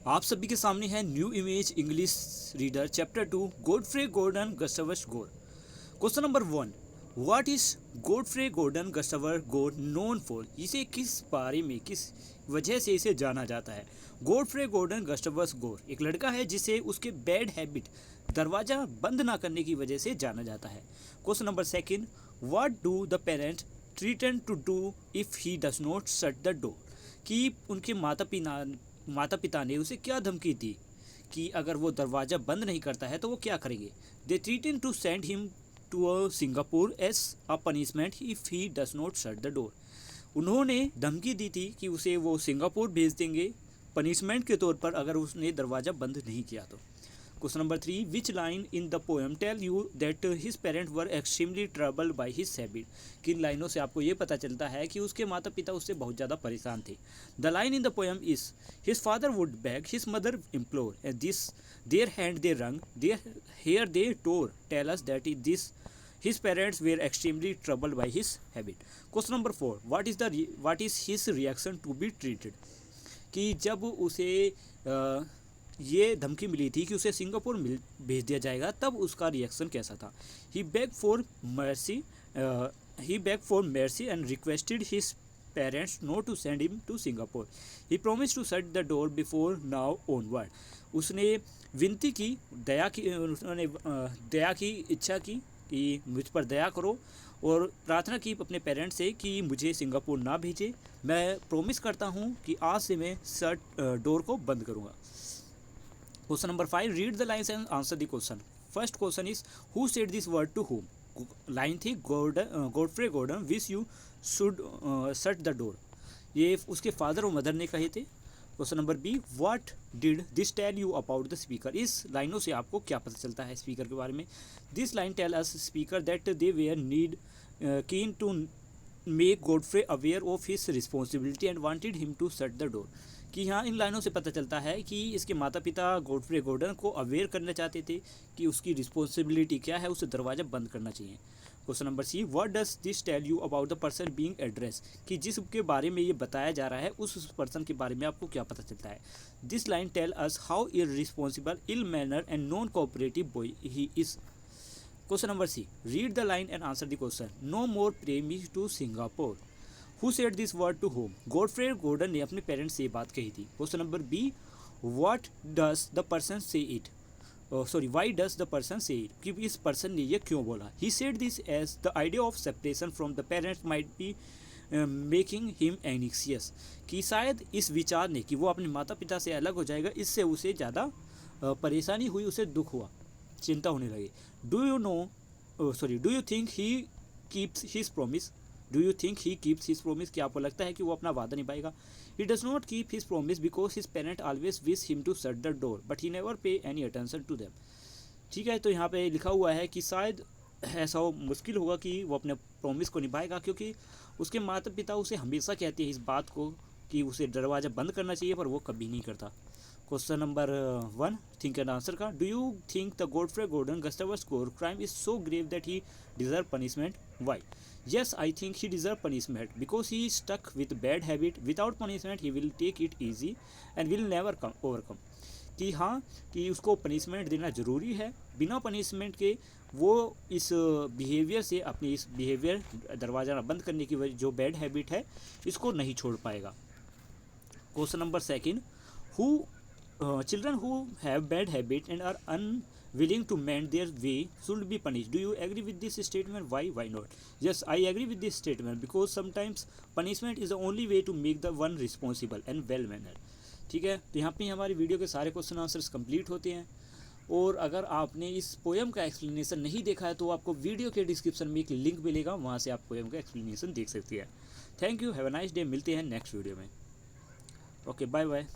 आप सभी के सामने है new image English reader chapter 2 Godfrey Gordon Gustavus Gore. Question number 1, what is Godfrey Gordon Gustavus Gore known for? इसे किस बारे में, किस वजह से इसे जाना जाता है? गॉडफ्रे गॉर्डन गस्टवर्स गोर एक लड़का है जिसे उसके बैड हैबिट, दरवाज़ा बंद ना करने की वजह से जाना जाता है। Question number 2, what do the parent threaten to do if he does not shut the door? कि उनके माता पिता ने उसे क्या धमकी दी कि अगर वो दरवाज़ा बंद नहीं करता है तो वो क्या करेंगे? They threaten to send him to Singapore as a punishment if he does not shut the door. उन्होंने धमकी दी थी कि उसे वो सिंगापुर भेज देंगे पनिशमेंट के तौर पर अगर उसने दरवाज़ा बंद नहीं किया तो। Question number 3, which line in the poem tell you that his parent were extremely troubled by his habit? किन लाइनों से आपको ये पता चलता है कि उसके माता पिता उससे बहुत ज़्यादा परेशान थे? The line in the poem is his father would beg his mother implore and this their hand they wrung their hair they tore tell us that is this his parents were extremely troubled by his habit. Question number 4, what is his reaction to be treated? कि जब उसे ये धमकी मिली थी कि उसे Singapore भेज दिया जाएगा तब उसका रिएक्शन कैसा था? He beg for mercy and requested his parents not to send him to Singapore. He promised to shut the door before now onward. उसने विनती की, उन्होंने दया की इच्छा की कि मुझ पर दया करो और प्रार्थना की अपने पेरेंट्स से कि मुझे सिंगापुर ना भेजे। मैं प्रॉमिस करता हूँ कि आज से मैं डोर को बंद करूँगा। Question number 5, read the lines and answer the question. First question is who said this word to whom? Line थी Godfrey Gordon wish you should shut the door. ये उसके फादर और मदर ने कहे थे। Question number B, what did this tell you about the speaker? इस लाइनों से आपको क्या पता चलता है स्पीकर के बारे में? This line tell us speaker that they were need keen to make Godfrey aware of his responsibility and wanted him to shut the door. कि हाँ, इन लाइनों से पता चलता है कि इसके माता पिता गॉडफ्रे गॉर्डन को अवेयर करना चाहते थे कि उसकी रिस्पॉन्सिबिलिटी क्या है, उसे दरवाज़ा बंद करना चाहिए। Question number C, what does this tell you about the person being addressed? कि जिसके बारे में ये बताया जा रहा है उस पर्सन के बारे में आपको क्या पता चलता है? This line tell us how irresponsible, ill manner and non cooperative boy he is. Question number C, read the line and answer the question. No more pray me to Singapore. Who said this word to whom? Godfrey Gordon ने अपने parents से ये बात कही थी। Question number B, what does the person say it? Why does the person say it? कि इस person ने ये क्यों बोला? He said this as the idea of separation from the parents might be making him anxious. कि शायद इस विचार ने कि वो अपने माता पिता से अलग हो जाएगा, इससे उसे ज़्यादा परेशानी हुई, उसे दुख हुआ, चिंता होने लगी। Do you think he keeps his promise? Do you think he keeps his promise? क्या आपको लगता है कि वो अपना वादा निभाएगा? He does not keep his promise because his parent always wish him to shut the door but he never pay any attention to them. ठीक है, तो यहाँ पे लिखा हुआ है कि शायद ऐसा मुश्किल होगा कि वो अपने प्रोमिस को निभाएगा क्योंकि उसके माता पिता उसे हमेशा कहते हैं इस बात को कि उसे दरवाज़ा बंद करना चाहिए, पर वो कभी नहीं करता। Question number 1, think and answer का। Do you think the Godfrey Gordon Gustavus Gore crime is so grave that he deserve punishment? Why? Yes, I think he deserves punishment because he is stuck with bad habit. Without punishment, he will take it easy and will never overcome. कि हाँ, कि उसको punishment देना ज़रूरी है। बिना punishment के वो इस बिहेवियर से, अपनी इस बिहेवियर दरवाज़ा बंद करने की वजह जो बैड हैबिट है इसको नहीं छोड़ पाएगा। Question number 2, children who have bad habit and are unwilling to mend their way should be punished. Do you agree with this statement? Why not? Yes, I agree with this statement because sometimes punishment is the only way to make the one responsible and well mannered. ठीक है, तो यहाँ पे हमारी video के सारे question answers complete होते हैं। और अगर आपने इस पोएम का एक्सप्लेनेशन नहीं देखा है तो आपको वीडियो के डिस्क्रिप्शन में एक लिंक मिलेगा, वहाँ से आप पोएम का एक्सप्लेनेशन देख सकते हैं। Thank you, have a nice day. मिलते हैं नेक्स्ट वीडियो में। Okay, bye bye.